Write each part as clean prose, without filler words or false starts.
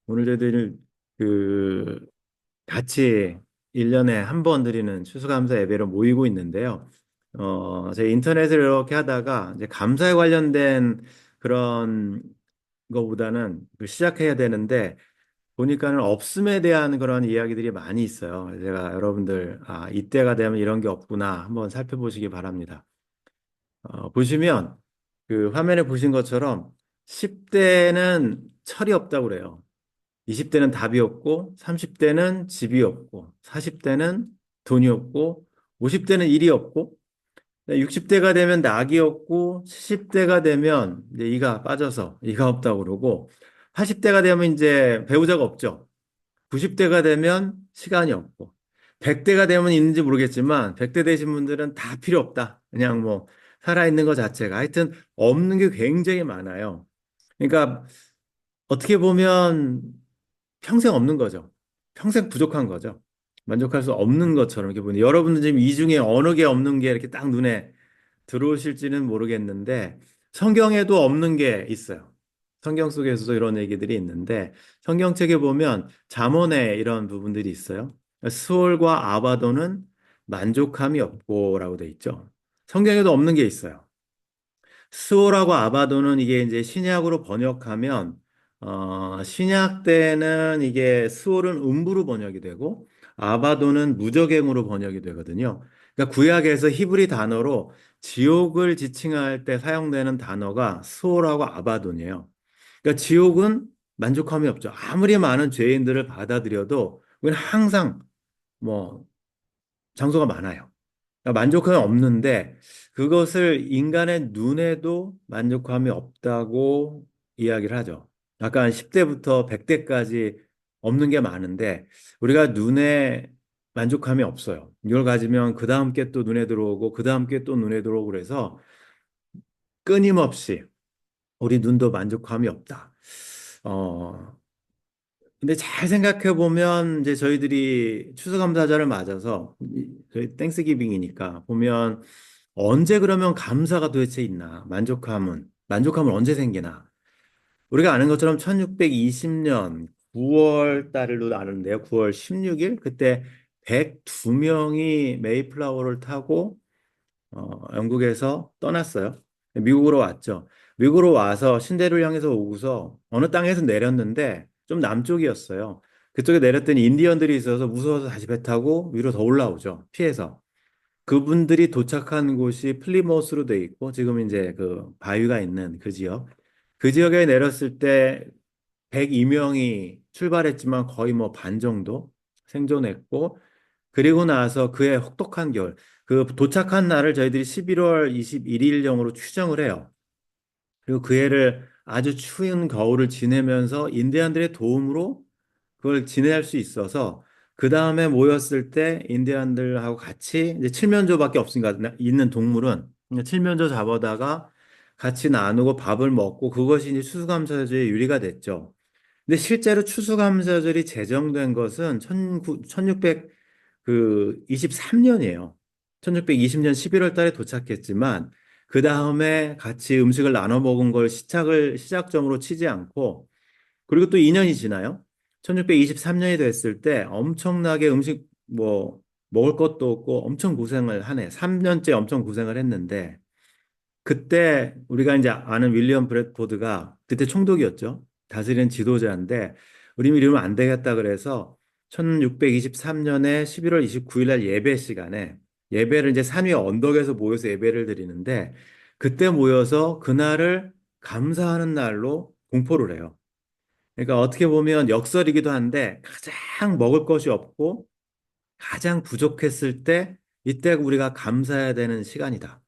오늘 저희들 그 같이 1년에 한 번 드리는 추수감사 예배로 모이고 있는데요. 제가 인터넷을 이렇게 하다가 이제 감사에 관련된 그런 거보다는 시작해야 되는데 보니까는 없음에 대한 그런 이야기들이 많이 있어요. 제가 여러분들 이때가 되면 이런 게 없구나 한번 살펴보시기 바랍니다. 보시면 그 화면에 보신 것처럼 10대는 철이 없다고 그래요. 20대는 답이 없고, 30대는 집이 없고, 40대는 돈이 없고, 50대는 일이 없고, 60대가 되면 낙이 없고, 70대가 되면 이제 이가 빠져서 이가 없다고 그러고, 80대가 되면 이제 배우자가 없죠. 90대가 되면 시간이 없고, 100대가 되면 있는지 모르겠지만, 100대 되신 분들은 다 필요 없다. 그냥 뭐, 살아있는 것 자체가. 하여튼, 없는 게 굉장히 많아요. 그러니까, 어떻게 보면, 평생 없는 거죠. 평생 부족한 거죠. 만족할 수 없는 것처럼 이렇게 보니 여러분들 지금 이 중에 어느 게 없는 게 이렇게 딱 눈에 들어오실지는 모르겠는데 성경에도 없는 게 있어요. 성경 속에서도 이런 얘기들이 있는데 성경책에 보면 잠언에 이런 부분들이 있어요. 스올과 아바도는 만족함이 없고라고 돼 있죠. 성경에도 없는 게 있어요. 스오라고 아바도는 이게 이제 신약으로 번역하면 신약 때는 이게 스올은 음부로 번역이 되고 아바도는 무적행으로 번역이 되거든요. 그러니까 구약에서 히브리 단어로 지옥을 지칭할 때 사용되는 단어가 스올하고 아바돈이에요. 그러니까 지옥은 만족함이 없죠. 아무리 많은 죄인들을 받아들여도 우리는 항상 뭐 장소가 많아요. 그러니까 만족감이 없는데 그것을 인간의 눈에도 만족감이 없다고 이야기를 하죠. 아까 한 10대부터 100대까지 없는 게 많은데 우리가 눈에 만족감이 없어요. 이걸 가지면 그 다음 게 또 눈에 들어오고 그 다음 게 또 눈에 들어오고 그래서 끊임없이 우리 눈도 만족감이 없다. 어, 근데 잘 생각해 보면 이제 저희들이 추수감사절을 맞아서 저희 땡스기빙이니까 보면 언제 그러면 감사가 도대체 있나? 만족함은 언제 생기나? 우리가 아는 것처럼 1620년 9월 달로 아는데요. 9월 16일 그때 102명이 메이플라워를 타고 영국에서 떠났어요. 미국으로 왔죠. 미국으로 와서 신대를 향해서 오고서 어느 땅에서 내렸는데 좀 남쪽이었어요. 그쪽에 내렸더니 인디언들이 있어서 무서워서 다시 배 타고 위로 더 올라오죠. 피해서. 그분들이 도착한 곳이 플리머스로 돼 있고 지금 이제 그 바위가 있는 그 지역. 그 지역에 내렸을 때 102명이 출발했지만 거의 뭐 반 정도 생존했고 그리고 나서 그의 혹독한 겨울, 그 도착한 날을 저희들이 11월 21일경으로 추정을 해요. 그리고 그 해를 아주 추운 겨울을 지내면서 인디안들의 도움으로 그걸 지내할 수 있어서 그 다음에 모였을 때 인디안들하고 같이 이제 칠면조밖에 없으니까 있는 동물은 칠면조 잡아다가 같이 나누고 밥을 먹고 그것이 이제 추수감사절의 유리가 됐죠. 근데 실제로 추수감사절이 제정된 것은 1623년이에요. 1620년 11월 달에 도착했지만 그 다음에 같이 음식을 나눠 먹은 걸 시작점으로 치지 않고 그리고 또 2년이 지나요. 1623년이 됐을 때 엄청나게 음식 뭐 먹을 것도 없고 엄청 고생을 하네. 3년째 엄청 고생을 했는데 그때 우리가 이제 아는 윌리엄 브래드포드가 그때 총독이었죠. 다스리는 지도자인데 우리 이러면 안 되겠다 그래서 1623년에 11월 29일 날 예배 시간에 예배를 이제 산 위에 언덕에서 모여서 예배를 드리는데 그때 모여서 그날을 감사하는 날로 공포를 해요. 그러니까 어떻게 보면 역설이기도 한데 가장 먹을 것이 없고 가장 부족했을 때 이때 우리가 감사해야 되는 시간이다.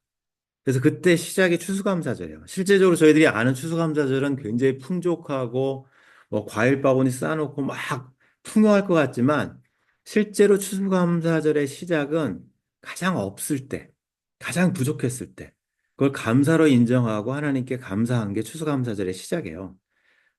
그래서 그때 시작이 추수감사절이에요. 실제적으로 저희들이 아는 추수감사절은 굉장히 풍족하고 뭐 과일 바구니 쌓아놓고 막 풍요할 것 같지만 실제로 추수감사절의 시작은 가장 없을 때, 가장 부족했을 때, 그걸 감사로 인정하고 하나님께 감사한 게 추수감사절의 시작이에요.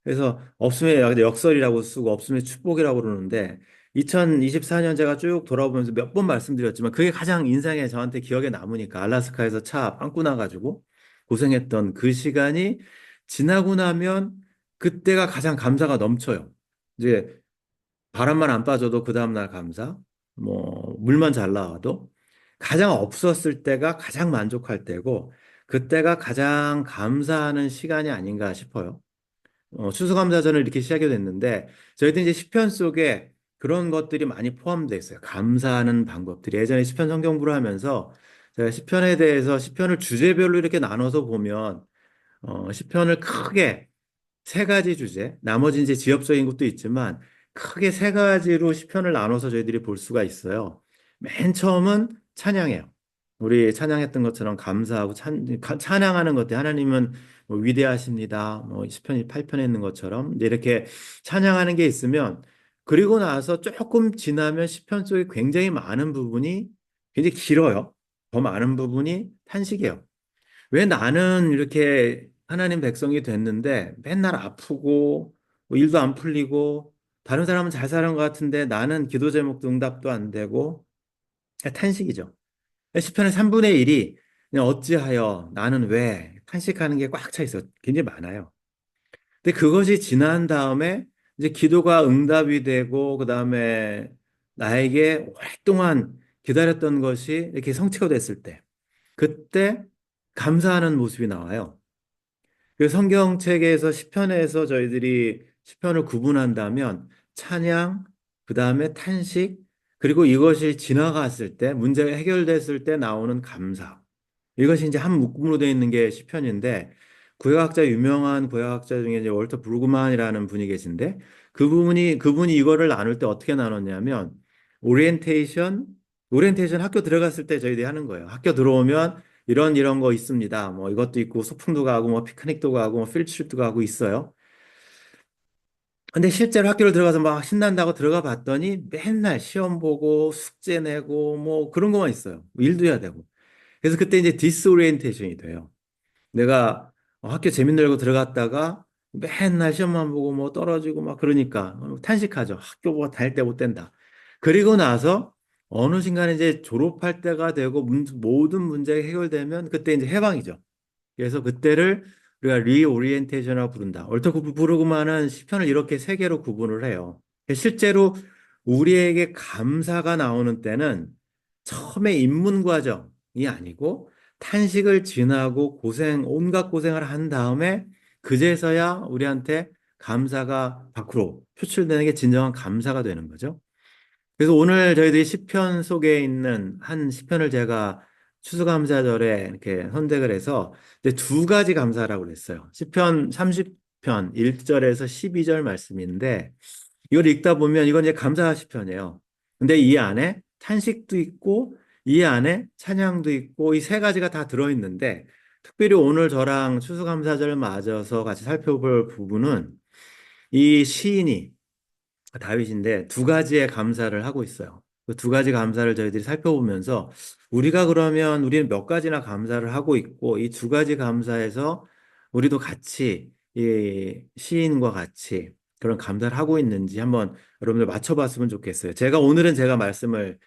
그래서 없음의 역설이라고 쓰고 없음의 축복이라고 그러는데 2024년 제가 쭉 돌아보면서 몇 번 말씀드렸지만 그게 가장 인상에 저한테 기억에 남으니까 알라스카에서 차 빵꾸 나가지고 고생했던 그 시간이 지나고 나면 그때가 가장 감사가 넘쳐요. 이제 바람만 안 빠져도 그 다음날 감사, 뭐 물만 잘 나와도 가장 없었을 때가 가장 만족할 때고 그때가 가장 감사하는 시간이 아닌가 싶어요. 추수감사절을 이렇게 시작이 됐는데 저희도 이제 시편 속에 그런 것들이 많이 포함되어 있어요. 감사하는 방법들이 예전에 시편 성경부를 하면서 제가 시편에 대해서 시편을 주제별로 이렇게 나눠서 보면 시편을 크게 세 가지 주제, 나머지 이제 지역적인 것도 있지만 크게 세 가지로 시편을 나눠서 저희들이 볼 수가 있어요. 맨 처음은 찬양이에요. 우리 찬양했던 것처럼 감사하고 찬양하는 것들 하나님은 뭐 위대하십니다. 뭐 시편 8편에 있는 것처럼 이제 이렇게 찬양하는 게 있으면 그리고 나서 조금 지나면 시편 속에 굉장히 많은 부분이 굉장히 길어요. 더 많은 부분이 탄식이에요. 왜 나는 이렇게 하나님 백성이 됐는데 맨날 아프고 뭐 일도 안 풀리고 다른 사람은 잘 사는 것 같은데 나는 기도 제목도 응답도 안 되고 탄식이죠. 시편의 3분의 1이 그냥 어찌하여 나는 왜 탄식하는 게 꽉 차 있어. 굉장히 많아요. 근데 그것이 지난 다음에 이제 기도가 응답이 되고 그다음에 나에게 오랫동안 기다렸던 것이 이렇게 성취가 됐을 때 그때 감사하는 모습이 나와요. 그 성경책에서 시편에서 저희들이 시편을 구분한다면 찬양, 그 다음에 탄식, 그리고 이것이 지나갔을 때, 문제가 해결됐을 때 나오는 감사. 이것이 이제 한 묶음으로 되어 있는 게 시편인데, 유명한 구약학자 중에 이제 월터 브루그만이라는 분이 계신데, 그분이 이거를 나눌 때 어떻게 나눴냐면, 오리엔테이션, 오리엔테이션 학교 들어갔을 때 저희들이 하는 거예요. 학교 들어오면 이런 거 있습니다. 뭐 이것도 있고 소풍도 가고 뭐 피크닉도 가고 뭐 필드트립도 가고 있어요. 근데 실제로 학교를 들어가서 막 신난다고 들어가 봤더니 맨날 시험 보고 숙제 내고 뭐 그런 것만 있어요. 뭐 일도 해야 되고. 그래서 그때 이제 디스오리엔테이션이 돼요. 내가 학교 재밌는 거 들어갔다가 맨날 시험만 보고 뭐 떨어지고 막 그러니까 탄식하죠. 학교 뭐 다닐 때 못 된다. 그리고 나서 어느 순간에 이제 졸업할 때가 되고 모든 문제가 해결되면 그때 이제 해방이죠. 그래서 그때를 우리가 리오리엔테이션이라고 부른다. 옳다고 부르고만은 시편을 이렇게 세 개로 구분을 해요. 실제로 우리에게 감사가 나오는 때는 처음에 입문 과정이 아니고 탄식을 지나고 온갖 고생을 한 다음에 그제서야 우리한테 감사가 밖으로 표출되는 게 진정한 감사가 되는 거죠. 그래서 오늘 저희들이 시편 속에 있는 한 시편을 제가 추수감사절에 이렇게 선택을 해서 이제 두 가지 감사라고 그랬어요. 시편 30편 1절에서 12절 말씀인데 이걸 읽다 보면 이건 이제 감사 시편이에요. 근데 이 안에 탄식도 있고 이 안에 찬양도 있고 이 세 가지가 다 들어있는데 특별히 오늘 저랑 추수감사절 맞아서 같이 살펴볼 부분은 이 시인이 다윗인데 두 가지의 감사를 하고 있어요. 그 두 가지 감사를 저희들이 살펴보면서 우리가 그러면 우리는 몇 가지나 감사를 하고 있고 이 두 가지 감사에서 우리도 같이 이 시인과 같이 그런 감사를 하고 있는지 한번 여러분들 맞춰봤으면 좋겠어요. 오늘은 제가 말씀을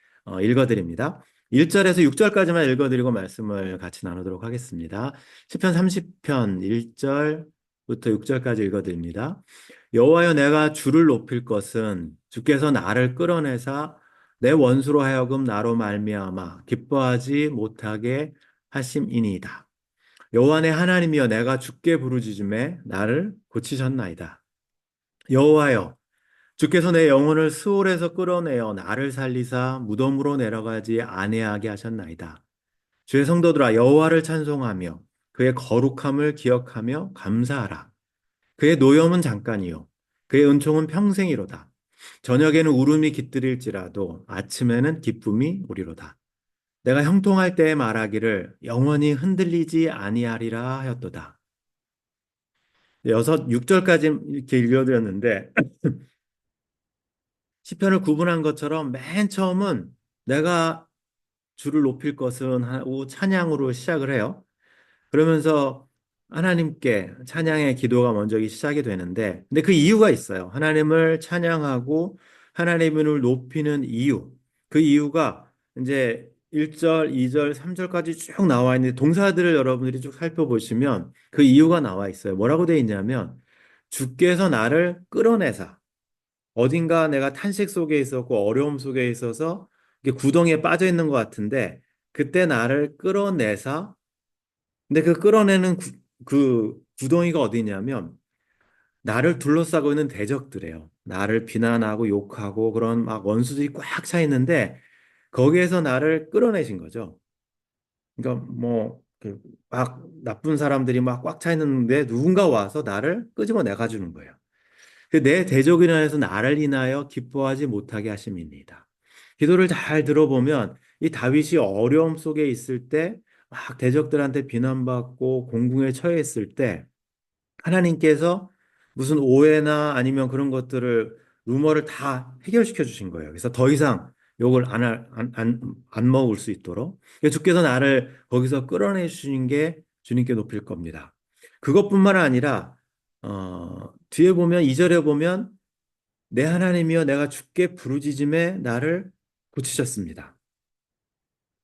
읽어드립니다. 1절에서 6절까지만 읽어드리고 말씀을 같이 나누도록 하겠습니다. 시편 30편 1절부터 6절까지 읽어드립니다. 여호와여 내가 주를 높일 것은 주께서 나를 끌어내사 내 원수로 하여금 나로 말미암아 기뻐하지 못하게 하심이니이다. 여호와 내 하나님이여 내가 주께 부르짖음에 나를 고치셨나이다. 여호와여 주께서 내 영혼을 수월에서 끌어내어 나를 살리사 무덤으로 내려가지 아니하게 하셨나이다. 주의 성도들아 여호와를 찬송하며 그의 거룩함을 기억하며 감사하라. 그의 노염은 잠깐이요 그의 은총은 평생이로다. 저녁에는 울음이 깃들일지라도 아침에는 기쁨이 오리로다. 내가 형통할 때에 말하기를 영원히 흔들리지 아니하리라 하였도다. 6절까지 이렇게 읽어드렸는데 시편을 구분한 것처럼 맨 처음은 내가 주를 높일 것은 하고 찬양으로 시작을 해요. 그러면서 하나님께 찬양의 기도가 먼저 시작이 되는데, 근데 그 이유가 있어요. 하나님을 찬양하고 하나님을 높이는 이유. 그 이유가 이제 1절, 2절, 3절까지 쭉 나와 있는데 동사들을 여러분들이 쭉 살펴보시면 그 이유가 나와 있어요. 뭐라고 되어 있냐면 주께서 나를 끌어내사. 어딘가 내가 탄식 속에 있었고 어려움 속에 있어서 이게 구덩이에 빠져 있는 것 같은데 그때 나를 끌어내서 근데 그 끌어내는 그 구덩이가 어디냐면 나를 둘러싸고 있는 대적들이에요. 나를 비난하고 욕하고 그런 막 원수들이 꽉 차 있는데 거기에서 나를 끌어내신 거죠. 그러니까 뭐, 막 나쁜 사람들이 막 꽉 차 있는데 누군가 와서 나를 끄집어 내가주는 거예요. 내 대적으로 인해서 나를 인하여 기뻐하지 못하게 하심입니다. 기도를 잘 들어보면 이 다윗이 어려움 속에 있을 때 막 대적들한테 비난받고 공궁에 처해 있을 때 하나님께서 무슨 오해나 아니면 그런 것들을 루머를 다 해결시켜 주신 거예요. 그래서 더 이상 욕을 안 먹을 수 있도록 주께서 나를 거기서 끌어내 주신 게 주님께 높일 겁니다. 그것뿐만 아니라 뒤에 보면 2절에 보면 내 하나님이여 내가 주께 부르짖음에 나를 고치셨습니다.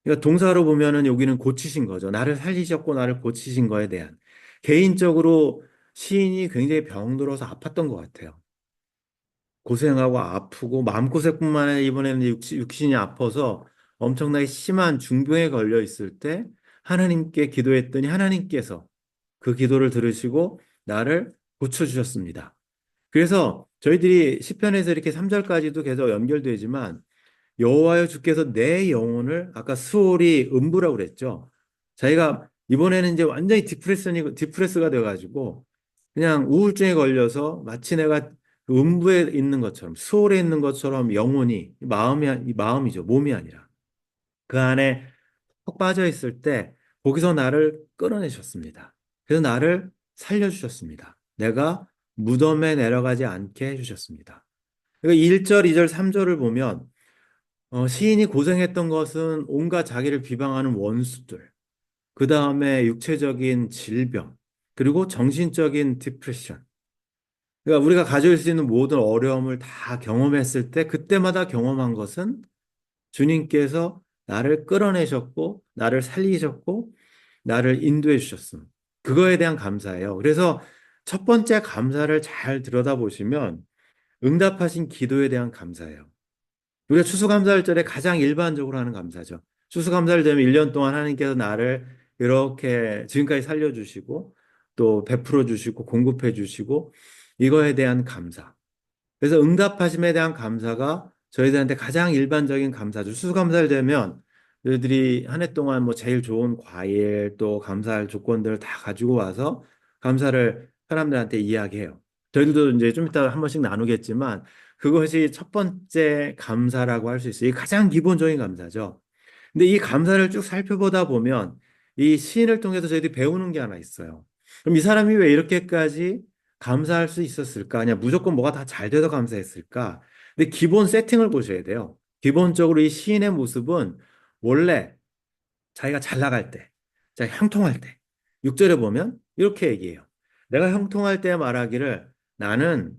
그러니까 동사로 보면은 여기는 고치신 거죠. 나를 살리셨고 나를 고치신 거에 대한. 개인적으로 시인이 굉장히 병들어서 아팠던 것 같아요. 고생하고 아프고 마음고생뿐만 아니라 이번에는 육신이 아파서 엄청나게 심한 중병에 걸려 있을 때 하나님께 기도했더니 하나님께서 그 기도를 들으시고 나를 고쳐주셨습니다. 그래서 저희들이 시편에서 이렇게 3절까지도 계속 연결되지만 여호와여 주께서 내 영혼을 아까 스올이 음부라고 그랬죠. 자기가 이번에는 이제 완전히 디프레스가 돼가지고 그냥 우울증에 걸려서 마치 내가 그 음부에 있는 것처럼 스올에 있는 것처럼 영혼이 이 마음이죠. 몸이 아니라 그 안에 푹 빠져 있을 때 거기서 나를 끌어내셨습니다. 그래서 나를 살려주셨습니다. 내가 무덤에 내려가지 않게 해주셨습니다. 그러니까 1절, 2절, 3절을 보면 시인이 고생했던 것은 온갖 자기를 비방하는 원수들, 그 다음에 육체적인 질병, 그리고 정신적인 디프레션. 그러니까 우리가 가질 수 있는 모든 어려움을 다 경험했을 때 그때마다 경험한 것은 주님께서 나를 끌어내셨고, 나를 살리셨고, 나를 인도해 주셨음. 그거에 대한 감사예요. 그래서 첫 번째 감사를 잘 들여다보시면 응답하신 기도에 대한 감사예요. 우리가 추수감사절에 가장 일반적으로 하는 감사죠. 추수감사를 되면 1년 동안 하나님께서 나를 이렇게 지금까지 살려주시고 또 베풀어 주시고 공급해 주시고 이거에 대한 감사. 그래서 응답하심에 대한 감사가 저희들한테 가장 일반적인 감사죠. 추수감사를 되면 저희들이 한 해 동안 뭐 제일 좋은 과일 또 감사할 조건들을 다 가지고 와서 감사를 사람들한테 이야기해요. 저희들도 이제 좀 이따 한 번씩 나누겠지만 그것이 첫 번째 감사라고 할 수 있어요. 이 가장 기본적인 감사죠. 근데 이 감사를 쭉 살펴보다 보면 이 시인을 통해서 저희들이 배우는 게 하나 있어요. 그럼 이 사람이 왜 이렇게까지 감사할 수 있었을까? 그냥 무조건 뭐가 다 잘 돼서 감사했을까? 근데 기본 세팅을 보셔야 돼요. 기본적으로 이 시인의 모습은 원래 자기가 잘 나갈 때, 자기가 형통할 때, 6절에 보면 이렇게 얘기해요. 내가 형통할 때 말하기를 나는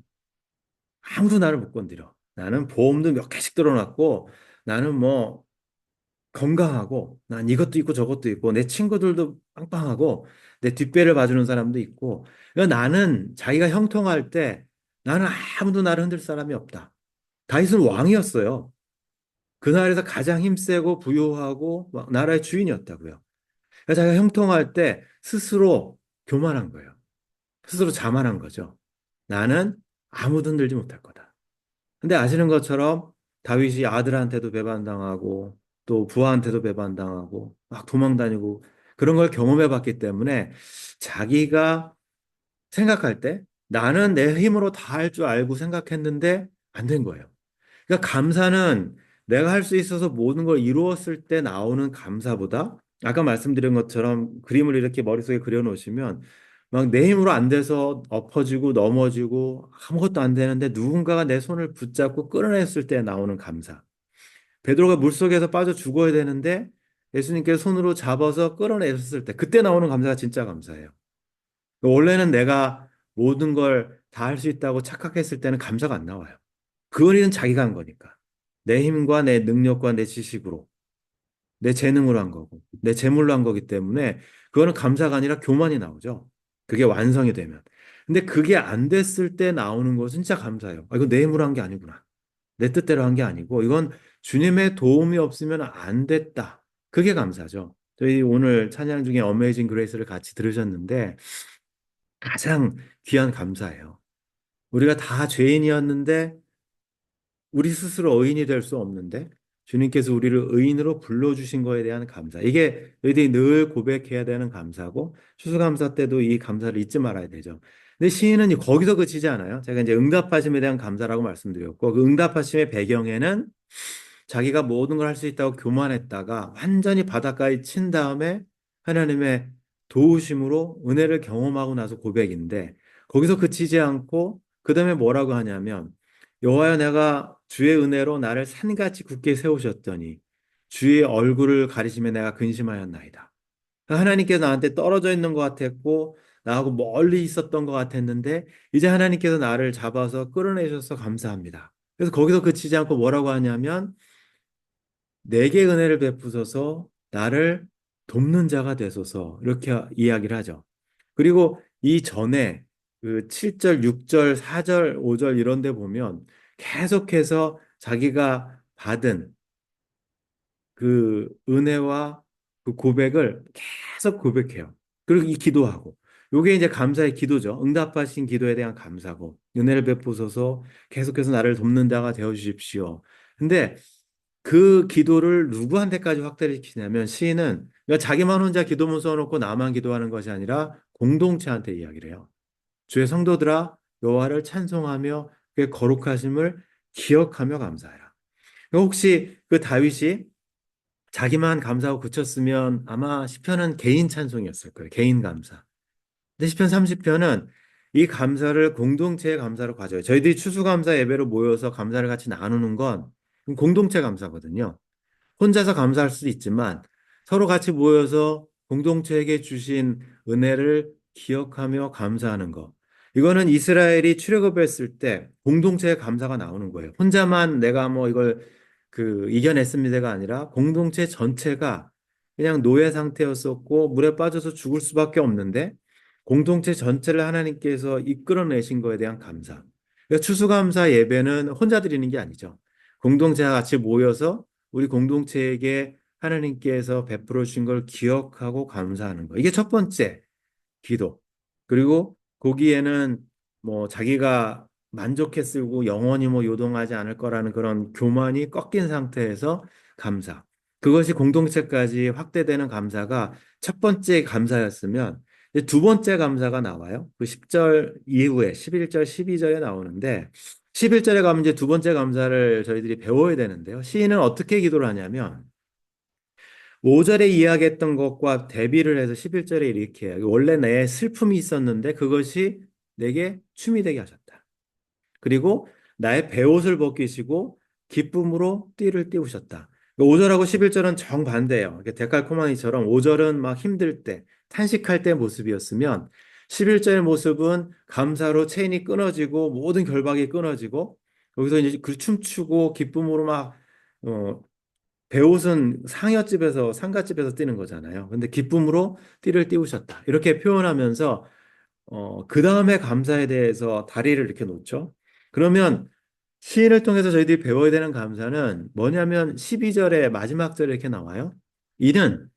아무도 나를 못 건드려. 나는 보험도 몇 개씩 들어놨고 나는 뭐 건강하고 난 이것도 있고 저것도 있고 내 친구들도 빵빵하고 내 뒷배를 봐주는 사람도 있고 그러니까 나는 자기가 형통할 때 나는 아무도 나를 흔들 사람이 없다. 다윗은 왕이었어요. 그 나라에서 가장 힘세고 부유하고 막 나라의 주인이었다고요. 그러니까 자기가 형통할 때 스스로 교만한 거예요. 스스로 자만한 거죠. 나는 아무도 흔들지 못할 거다. 근데 아시는 것처럼 다윗이 아들한테도 배반당하고 또 부하한테도 배반당하고 막 도망다니고 그런 걸 경험해 봤기 때문에 자기가 생각할 때 나는 내 힘으로 다 할 줄 알고 생각했는데 안 된 거예요. 그러니까 감사는 내가 할 수 있어서 모든 걸 이루었을 때 나오는 감사보다 아까 말씀드린 것처럼 그림을 이렇게 머릿속에 그려놓으시면 막 내 힘으로 안 돼서 엎어지고 넘어지고 아무것도 안 되는데 누군가가 내 손을 붙잡고 끌어냈을 때 나오는 감사. 베드로가 물속에서 빠져 죽어야 되는데 예수님께서 손으로 잡아서 끌어내셨을 때 그때 나오는 감사가 진짜 감사예요. 원래는 내가 모든 걸 다 할 수 있다고 착각했을 때는 감사가 안 나와요. 그 일은 자기가 한 거니까. 내 힘과 내 능력과 내 지식으로, 내 재능으로 한 거고, 내 재물로 한 거기 때문에 그거는 감사가 아니라 교만이 나오죠. 그게 완성이 되면. 근데 그게 안 됐을 때 나오는 것은 진짜 감사해요. 아, 이거 내 힘으로 한 게 아니구나. 내 뜻대로 한 게 아니고 이건 주님의 도움이 없으면 안 됐다. 그게 감사죠. 저희 오늘 찬양 중에 어메이징 그레이스를 같이 들으셨는데 가장 귀한 감사예요. 우리가 다 죄인이었는데 우리 스스로 의인이 될 수 없는데 주님께서 우리를 의인으로 불러주신 거에 대한 감사. 이게 너희들이 늘 고백해야 되는 감사고 추수감사 때도 이 감사를 잊지 말아야 되죠. 근데 시인은 거기서 그치지 않아요. 제가 이제 응답하심에 대한 감사라고 말씀드렸고 그 응답하심의 배경에는 자기가 모든 걸 할 수 있다고 교만했다가 완전히 바닷가에 친 다음에 하나님의 도우심으로 은혜를 경험하고 나서 고백인데 거기서 그치지 않고 그 다음에 뭐라고 하냐면 여호와여 내가 주의 은혜로 나를 산같이 굳게 세우셨더니 주의 얼굴을 가리심에 내가 근심하였나이다. 하나님께서 나한테 떨어져 있는 것 같았고 나하고 멀리 있었던 것 같았는데 이제 하나님께서 나를 잡아서 끌어내셔서 감사합니다. 그래서 거기서 그치지 않고 뭐라고 하냐면 내게 은혜를 베푸소서 나를 돕는 자가 되소서 이렇게 이야기를 하죠. 그리고 이 전에 그 7절, 6절, 4절, 5절 이런 데 보면 계속해서 자기가 받은 그 은혜와 그 고백을 계속 고백해요. 그리고 이 기도하고. 요게 이제 감사의 기도죠. 응답하신 기도에 대한 감사고 은혜를 베푸소서 계속해서 나를 돕는 자가 되어 주십시오. 근데 그 기도를 누구한테까지 확대를 시키냐면 시인은 그러니까 자기만 혼자 기도문 써놓고 나만 기도하는 것이 아니라 공동체한테 이야기를 해요. 주의 성도들아 여호와를 찬송하며 그의 거룩하심을 기억하며 감사해라. 혹시 그 다윗이 자기만 감사하고 그쳤으면 아마 시편은 개인 찬송이었을 거예요. 개인 감사. 근데 시편 30편은 이 감사를 공동체의 감사로 가져요. 저희들이 추수감사 예배로 모여서 감사를 같이 나누는 건 공동체 감사거든요. 혼자서 감사할 수도 있지만 서로 같이 모여서 공동체에게 주신 은혜를 기억하며 감사하는 것. 이거는 이스라엘이 출애굽했을 때 공동체의 감사가 나오는 거예요. 혼자만 내가 뭐 이걸 이겨냈습니다가 아니라 공동체 전체가 그냥 노예 상태였었고 물에 빠져서 죽을 수밖에 없는데 공동체 전체를 하나님께서 이끌어내신 거에 대한 감사. 그러니까 추수감사 예배는 혼자 드리는 게 아니죠. 공동체와 같이 모여서 우리 공동체에게 하나님께서 베풀어 주신 걸 기억하고 감사하는 거. 이게 첫 번째 기도. 그리고 거기에는 뭐 자기가 만족했을고 영원히 뭐 요동하지 않을 거라는 그런 교만이 꺾인 상태에서 감사. 그것이 공동체까지 확대되는 감사가 첫 번째 감사였으면 이제 두 번째 감사가 나와요. 그 10절 이후에 11절, 12절에 나오는데 11절에 가면 이제 두 번째 감사를 저희들이 배워야 되는데요. 시인은 어떻게 기도를 하냐면 5절에 이야기했던 것과 대비를 해서 11절에 이렇게 해요. 원래 내 슬픔이 있었는데 그것이 내게 춤이 되게 하셨다. 그리고 나의 베옷을 벗기시고 기쁨으로 띠를 띄우셨다. 5절하고 11절은 정반대예요. 데칼코마니처럼 5절은 막 힘들 때, 탄식할 때 모습이었으면 11절의 모습은 감사로 체인이 끊어지고 모든 결박이 끊어지고 여기서 이제 그 춤추고 기쁨으로 막 어, 베옷은 상여집에서 상가집에서 뛰는 거잖아요. 근데 기쁨으로 띠를 띄우셨다. 이렇게 표현하면서 그 다음에 감사에 대해서 다리를 이렇게 놓죠. 그러면 시인을 통해서 저희들이 배워야 되는 감사는 뭐냐면 12절의 마지막 절에 이렇게 나와요. 이는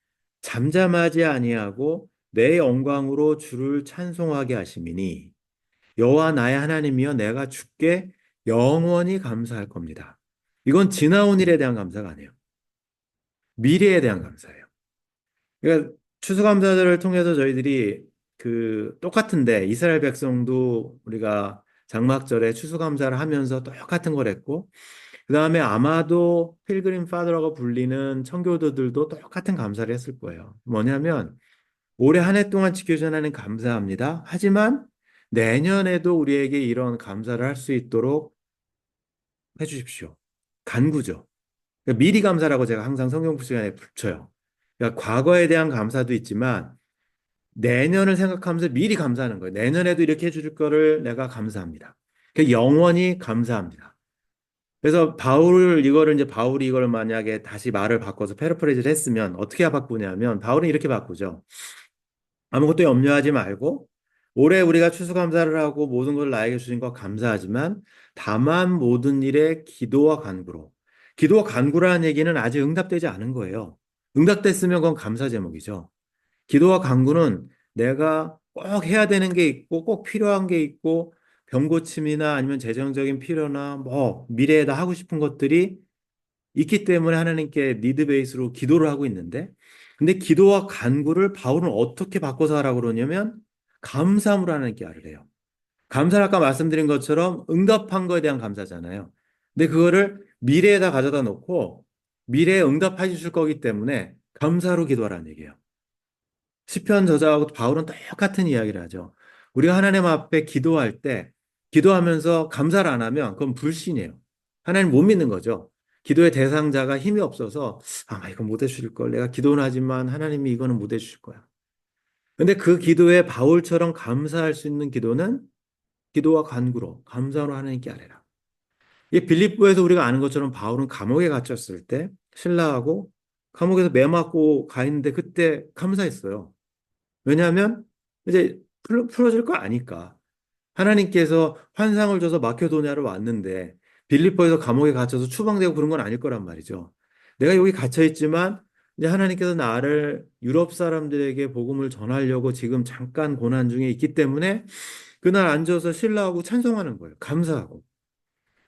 잠잠하지 아니하고 내 영광으로 주를 찬송하게 하심이니 여호와 나의 하나님이여 내가 주께 영원히 감사할 겁니다. 이건 지나온 일에 대한 감사가 아니에요. 미래에 대한 감사예요. 그러니까 추수감사절을 통해서 저희들이 똑같은데 이스라엘 백성도 우리가 장막절에 추수감사를 하면서 똑같은 걸 했고 그 다음에 아마도 필그림 파더라고 불리는 청교도들도 똑같은 감사를 했을 거예요. 뭐냐면 올해 한 해 동안 지켜준 하나님 감사합니다. 하지만 내년에도 우리에게 이런 감사를 할 수 있도록 해주십시오. 간구죠. 그러니까 미리 감사라고 제가 항상 성경 시간에 붙여요. 그러니까 과거에 대한 감사도 있지만 내년을 생각하면서 미리 감사하는 거예요. 내년에도 이렇게 해줄 거를 내가 감사합니다. 영원히 감사합니다. 그래서 바울이 이걸 만약에 다시 말을 바꿔서 패러프레이즈를 했으면 어떻게 바꾸냐면 바울은 이렇게 바꾸죠. 아무것도 염려하지 말고 올해 우리가 추수감사를 하고 모든 걸 나에게 주신 것 감사하지만 다만 모든 일에 기도와 간구로. 기도와 간구라는 얘기는 아직 응답되지 않은 거예요. 응답됐으면 그건 감사 제목이죠. 기도와 간구는 내가 꼭 해야 되는 게 있고 꼭 필요한 게 있고 병 고침이나 아니면 재정적인 필요나 뭐 미래에다 하고 싶은 것들이 있기 때문에 하나님께 니드 베이스로 기도를 하고 있는데 근데 기도와 간구를 바울은 어떻게 바꿔서 하라고 그러냐면 감사함으로 하나님께 아뢰래요. 감사를 아까 말씀드린 것처럼 응답한 거에 대한 감사잖아요. 근데 그거를 미래에다 가져다 놓고 미래에 응답해 주실 거기 때문에 감사로 기도하라는 얘기예요. 시편 저자하고 바울은 똑같은 이야기를 하죠. 우리가 하나님 앞에 기도할 때 기도하면서 감사를 안 하면 그건 불신이에요. 하나님 못 믿는 거죠. 기도의 대상자가 힘이 없어서 이건 못 해주실 걸. 내가 기도는 하지만 하나님이 이거는 못 해주실 거야. 근데 그 기도에 바울처럼 감사할 수 있는 기도는 기도와 간구로 감사로 하나님께 아뢰라. 이 빌립보에서 우리가 아는 것처럼 바울은 감옥에 갇혔을 때 신라하고 감옥에서 매 맞고 가 있는데 그때 감사했어요. 왜냐하면 이제 풀어질 거 아니까. 하나님께서 환상을 줘서 마케도니아로 왔는데 빌립보에서 감옥에 갇혀서 추방되고 그런 건 아닐 거란 말이죠. 내가 여기 갇혀 있지만 이제 하나님께서 나를 유럽 사람들에게 복음을 전하려고 지금 잠깐 고난 중에 있기 때문에 그날 앉아서 신라하고 찬송하는 거예요. 감사하고.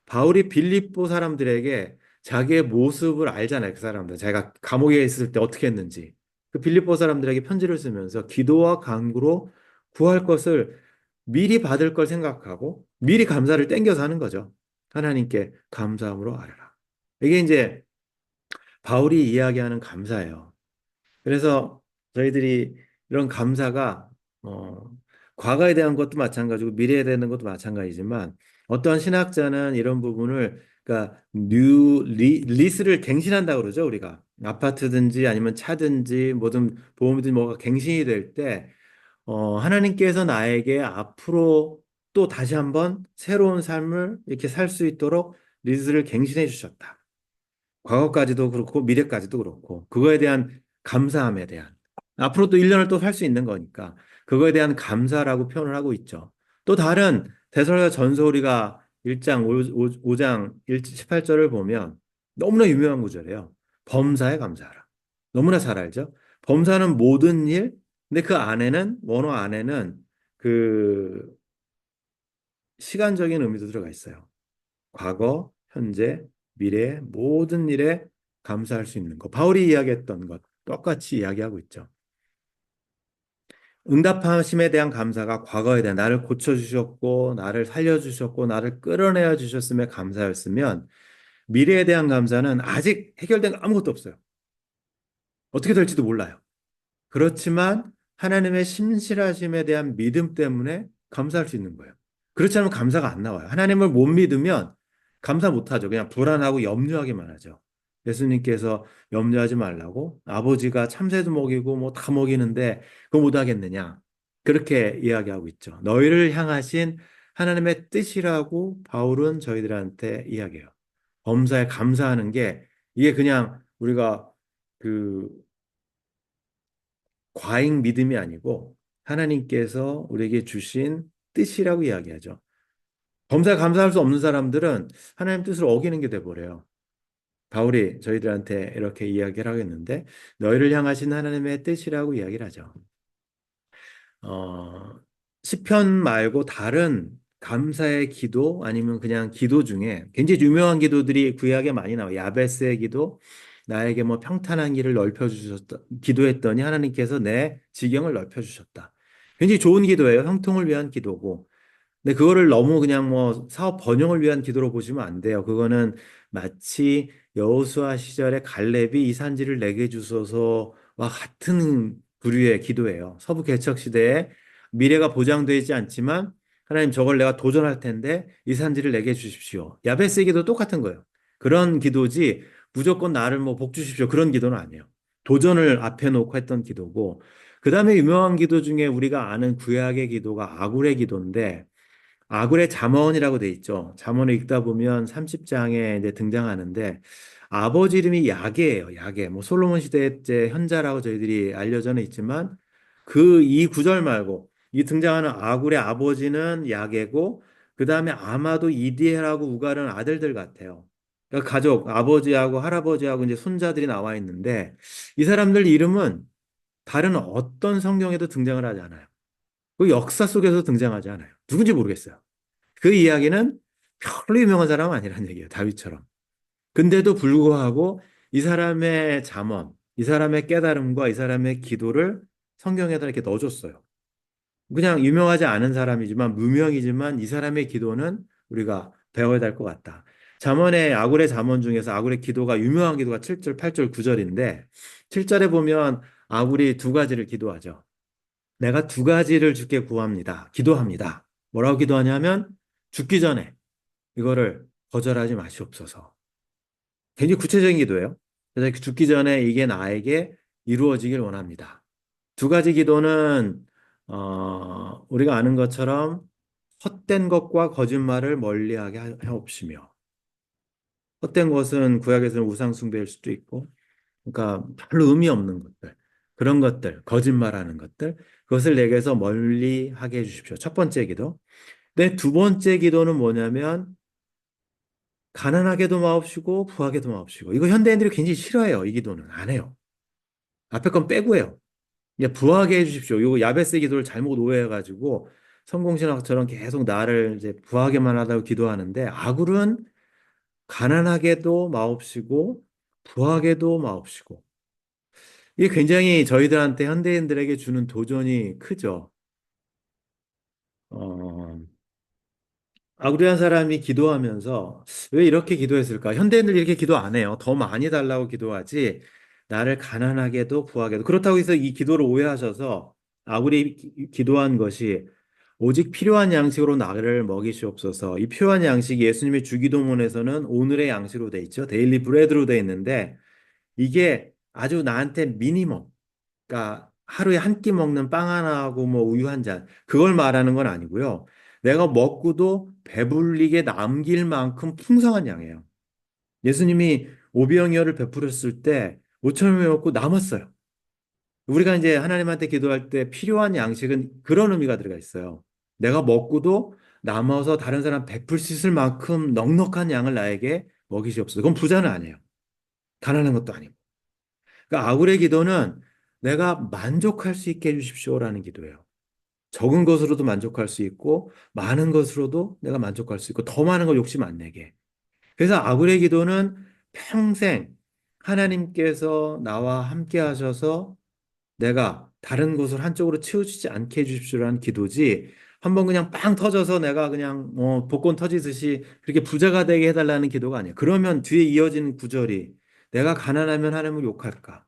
바울이 빌립보 사람들에게 자기의 모습을 알잖아요. 그 사람들. 자기가 감옥에 있을 때 어떻게 했는지. 그 빌립보 사람들에게 편지를 쓰면서 기도와 간구로 구할 것을 미리 받을 걸 생각하고 미리 감사를 땡겨서 하는 거죠. 하나님께 감사함으로 알아라. 이게 이제 바울이 이야기하는 감사예요. 그래서 저희들이 이런 감사가 어, 과거에 대한 것도 마찬가지고 미래에 대한 것도 마찬가지지만 어떤 신학자는 이런 부분을 그러니까 리스를 갱신한다고 그러죠 우리가 아파트든지 아니면 차든지 뭐든 보험이든 뭐가 갱신이 될 때 하나님께서 나에게 앞으로 또 다시 한번 새로운 삶을 이렇게 살 수 있도록 리스를 갱신해 주셨다. 과거까지도 그렇고 미래까지도 그렇고 그거에 대한 감사함에 대한 앞으로 또 1년을 또 살 수 있는 거니까 그거에 대한 감사라고 표현을 하고 있죠. 또 다른 데살로니가 전서 우리가 1장 5장 18절을 보면 너무나 유명한 구절이에요. 범사에 감사하라. 너무나 잘 알죠? 범사는 모든 일, 근데 그 안에는 원어 안에는 그 시간적인 의미도 들어가 있어요. 과거, 현재, 미래 모든 일에 감사할 수 있는 것. 바울이 이야기했던 것 똑같이 이야기하고 있죠. 응답하심에 대한 감사가 과거에 대한 나를 고쳐주셨고, 나를 살려주셨고, 나를 끌어내어 주셨음에 감사였으면 미래에 대한 감사는 아직 해결된 아무것도 없어요. 어떻게 될지도 몰라요. 그렇지만 하나님의 신실하심에 대한 믿음 때문에 감사할 수 있는 거예요. 그렇지 않으면 감사가 안 나와요. 하나님을 못 믿으면 감사 못 하죠. 그냥 불안하고 염려하기만 하죠. 예수님께서 염려하지 말라고 아버지가 참새도 먹이고 뭐 다 먹이는데 그거 못 하겠느냐. 그렇게 이야기하고 있죠. 너희를 향하신 하나님의 뜻이라고 바울은 저희들한테 이야기해요. 범사에 감사하는 게 이게 그냥 우리가 그 과잉 믿음이 아니고 하나님께서 우리에게 주신 뜻이라고 이야기하죠. 범사에 감사할 수 없는 사람들은 하나님 뜻을 어기는 게 돼버려요. 바울이 저희들한테 이렇게 이야기를 하겠는데 너희를 향하신 하나님의 뜻이라고 이야기를 하죠. 어, 시편 말고 다른 감사의 기도 아니면 그냥 기도 중에 굉장히 유명한 기도들이 구약에 많이 나와요. 야베스의 기도, 나에게 뭐 평탄한 길을 넓혀 주셨다. 기도했더니 하나님께서 내 지경을 넓혀 주셨다. 굉장히 좋은 기도예요. 형통을 위한 기도고. 근데 그거를 너무 그냥 뭐 사업 번영을 위한 기도로 보시면 안 돼요. 그거는 마치 여호수아 시절에 갈렙이 이 산지를 내게 주소서와 같은 부류의 기도예요. 서부 개척 시대에 미래가 보장되지 않지만 하나님 저걸 내가 도전할 텐데 이 산지를 내게 주십시오. 야베스의 기도 똑같은 거예요. 그런 기도지 무조건 나를 뭐 복 주십시오. 그런 기도는 아니에요. 도전을 앞에 놓고 했던 기도고 그다음에 유명한 기도 중에 우리가 아는 구약의 기도가 아굴의 기도인데 아굴의 잠언이라고 돼 있죠. 잠언을 읽다 보면 30장에 이제 등장하는데 아버지 이름이 야게예요. 야게. 뭐 솔로몬 시대 때 현자라고 저희들이 알려져는 있지만 그 이 구절 말고 이 등장하는 아굴의 아버지는 야게고 그 다음에 아마도 이디엘하고 우갈은 아들들 같아요. 그러니까 가족, 아버지하고 할아버지하고 이제 손자들이 나와 있는데 이 사람들 이름은 다른 어떤 성경에도 등장을 하지 않아요. 그 역사 속에서 등장하지 않아요. 누군지 모르겠어요. 그 이야기는 별로 유명한 사람은 아니란 얘기예요. 다윗처럼. 근데도 불구하고 이 사람의 잠언, 이 사람의 깨달음과 이 사람의 기도를 성경에다 이렇게 넣어줬어요. 그냥 유명하지 않은 사람이지만 무명이지만 이 사람의 기도는 우리가 배워야 될 것 같다. 잠언의 아굴의 잠언 중에서 아굴의 기도가 유명한 기도가 7절, 8절, 9절인데 7절에 보면 아굴이 두 가지를 기도하죠. 내가 두 가지를 주께 구합니다. 기도합니다. 뭐라고 기도하냐면 죽기 전에 이거를 거절하지 마시옵소서. 굉장히 구체적인 기도예요. 그래서 죽기 전에 이게 나에게 이루어지길 원합니다. 두 가지 기도는 우리가 아는 것처럼 헛된 것과 거짓말을 멀리하게 하옵시며 헛된 것은 구약에서는 우상 숭배일 수도 있고 그러니까 별로 의미 없는 것들 그런 것들 거짓말하는 것들 그것을 내게서 멀리하게 해주십시오. 첫 번째 기도. 네, 두 번째 기도는 뭐냐면 가난하게도 마옵시고 부하게도 마옵시고 이거 현대인들이 굉장히 싫어해요. 이 기도는 안 해요. 앞에 건 빼고 해요. 그냥 부하게 해주십시오. 이거 야베스 기도를 잘못 오해해가지고 성공신학처럼 계속 나를 이제 부하게만 하다고 기도하는데 아굴은 가난하게도 마옵시고 부하게도 마옵시고 이게 굉장히 저희들한테 현대인들에게 주는 도전이 크죠. 어, 아구리한 사람이 기도하면서 왜 이렇게 기도했을까? 현대인들 이렇게 기도 안 해요. 더 많이 달라고 기도하지. 나를 가난하게도 부하게도. 그렇다고 해서 이 기도를 오해하셔서 아구리 기도한 것이 오직 필요한 양식으로 나를 먹이시옵소서. 이 필요한 양식이 예수님의 주기도문에서는 오늘의 양식으로 돼 있죠. 데일리 브레드로 돼 있는데 이게 아주 나한테 미니멈. 그러니까 하루에 한 끼 먹는 빵 하나하고 뭐 우유 한 잔. 그걸 말하는 건 아니고요. 내가 먹고도 배불리게 남길 만큼 풍성한 양이에요. 예수님이 오병이어를 베풀었을 때 5천 명이 먹고 남았어요. 우리가 이제 하나님한테 기도할 때 필요한 양식은 그런 의미가 들어가 있어요. 내가 먹고도 남아서 다른 사람 베풀 수 있을 만큼 넉넉한 양을 나에게 먹이시옵소서. 그건 부자는 아니에요. 가난한 것도 아니고. 그러니까 아굴의 기도는 내가 만족할 수 있게 해주십시오라는 기도예요. 적은 것으로도 만족할 수 있고 많은 것으로도 내가 만족할 수 있고 더 많은 걸 욕심 안 내게. 그래서 아굴의 기도는 평생 하나님께서 나와 함께 하셔서 내가 다른 곳을 한쪽으로 치우치지 않게 해주십시오라는 기도지 한번 그냥 빵 터져서 내가 그냥 복권 터지듯이 그렇게 부자가 되게 해달라는 기도가 아니에요. 그러면 뒤에 이어지는 구절이 내가 가난하면 하나님을 욕할까?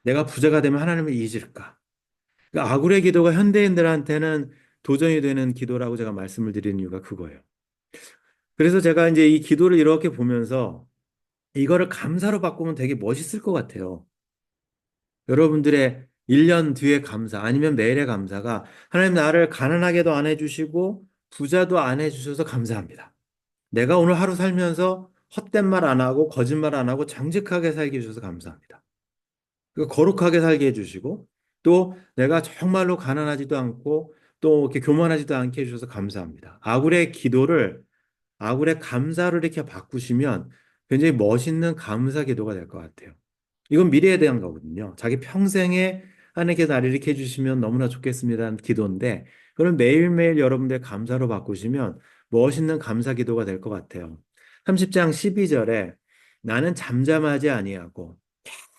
내가 부자가 되면 하나님을 잊을까? 그러니까 아굴의 기도가 현대인들한테는 도전이 되는 기도라고 제가 말씀을 드리는 이유가 그거예요. 그래서 제가 이제 이 기도를 이렇게 보면서 이거를 감사로 바꾸면 되게 멋있을 것 같아요. 여러분들의 1년 뒤의 감사 아니면 매일의 감사가 하나님 나를 가난하게도 안 해주시고 부자도 안 해주셔서 감사합니다. 내가 오늘 하루 살면서 헛된 말 안 하고 거짓말 안 하고 정직하게 살게 해주셔서 감사합니다. 그 거룩하게 살게 해주시고 또 내가 정말로 가난하지도 않고 또 이렇게 교만하지도 않게 해주셔서 감사합니다. 아굴의 기도를 아굴의 감사로 이렇게 바꾸시면 굉장히 멋있는 감사 기도가 될 것 같아요. 이건 미래에 대한 거거든요. 자기 평생에 하나님께 나를 이렇게 해주시면 너무나 좋겠습니다는 기도인데 그걸 매일매일 여러분들 감사로 바꾸시면 멋있는 감사 기도가 될 것 같아요. 30장 12절에 나는 잠잠하지 아니하고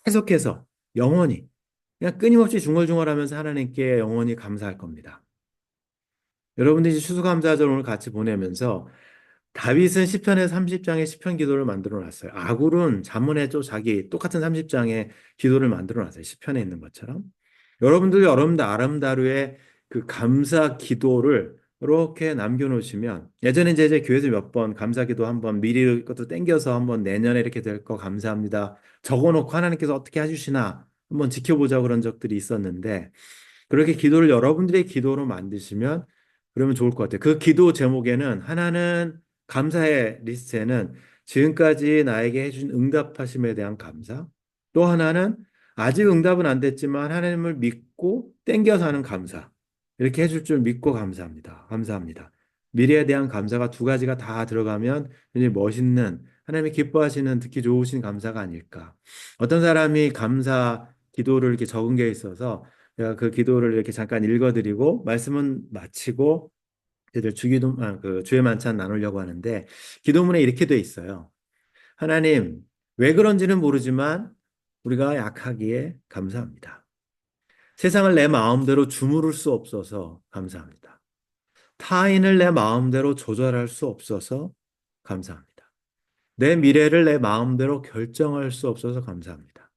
계속해서 영원히 그냥 끊임없이 중얼중얼하면서 하나님께 영원히 감사할 겁니다. 여러분들이 추수감사절 오늘 같이 보내면서 다윗은 시편의 30장에 시편 기도를 만들어 놨어요. 아굴은 잠언에 또 자기 똑같은 30장에 기도를 만들어 놨어요. 시편에 있는 것처럼. 여러분들이 여러분들 아름다루의 그 감사 기도를 이렇게 남겨놓으시면 예전에 이제 교회에서 몇 번 감사 기도 한번 미리 것도 땡겨서 한번 내년에 이렇게 될 거 감사합니다. 적어놓고 하나님께서 어떻게 해주시나 한번 지켜보자 그런 적들이 있었는데 그렇게 기도를 여러분들의 기도로 만드시면 그러면 좋을 것 같아요. 그 기도 제목에는 하나는 감사의 리스트에는 지금까지 나에게 해준 응답하심에 대한 감사, 또 하나는 아직 응답은 안 됐지만 하나님을 믿고 땡겨서 하는 감사. 이렇게 해줄 줄 믿고 감사합니다. 감사합니다. 미래에 대한 감사가 두 가지가 다 들어가면 굉장히 멋있는 하나님이 기뻐하시는 듣기 좋으신 감사가 아닐까. 어떤 사람이 감사 기도를 이렇게 적은 게 있어서 제가 그 기도를 이렇게 잠깐 읽어드리고 말씀은 마치고 저희들 그 주의 만찬 나누려고 하는데 기도문에 이렇게 돼 있어요. 하나님, 왜 그런지는 모르지만 우리가 약하기에 감사합니다. 세상을 내 마음대로 주무를 수 없어서 감사합니다. 타인을 내 마음대로 조절할 수 없어서 감사합니다. 내 미래를 내 마음대로 결정할 수 없어서 감사합니다.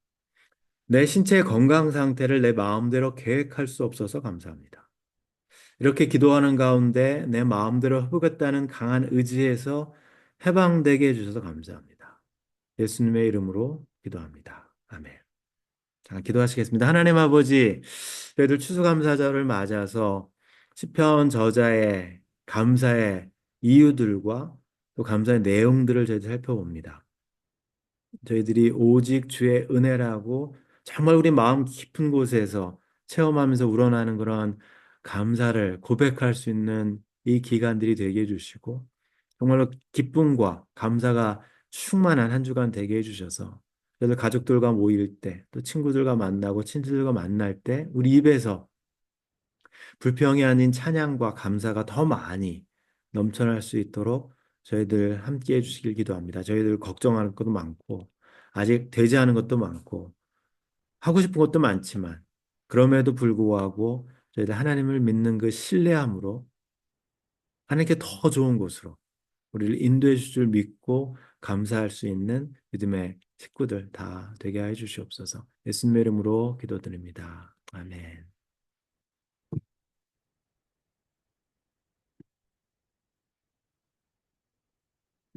내 신체의 건강 상태를 내 마음대로 계획할 수 없어서 감사합니다. 이렇게 기도하는 가운데 내 마음대로 해보겠다는 강한 의지에서 해방되게 해주셔서 감사합니다. 예수님의 이름으로 기도합니다. 아멘. 자, 기도하시겠습니다. 하나님 아버지, 저희들 추수감사절을 맞아서 시편 저자의 감사의 이유들과 또 감사의 내용들을 저희들 살펴봅니다. 저희들이 오직 주의 은혜라고 정말 우리 마음 깊은 곳에서 체험하면서 우러나는 그런 감사를 고백할 수 있는 이 기간들이 되게 해주시고 정말로 기쁨과 감사가 충만한 한 주간 되게 해주셔서 저희들 가족들과 모일 때 또 친구들과 만나고 친구들과 만날 때 우리 입에서 불평이 아닌 찬양과 감사가 더 많이 넘쳐날 수 있도록 저희들 함께 해주시길 기도합니다. 저희들 걱정하는 것도 많고 아직 되지 않은 것도 많고 하고 싶은 것도 많지만 그럼에도 불구하고 저희들 하나님을 믿는 그 신뢰함으로 하나님께 더 좋은 곳으로 우리를 인도해 주실 줄 믿고 감사할 수 있는 믿음의 식구들 다 되게 해 주시옵소서. 예수님의 이름으로 기도드립니다. 아멘.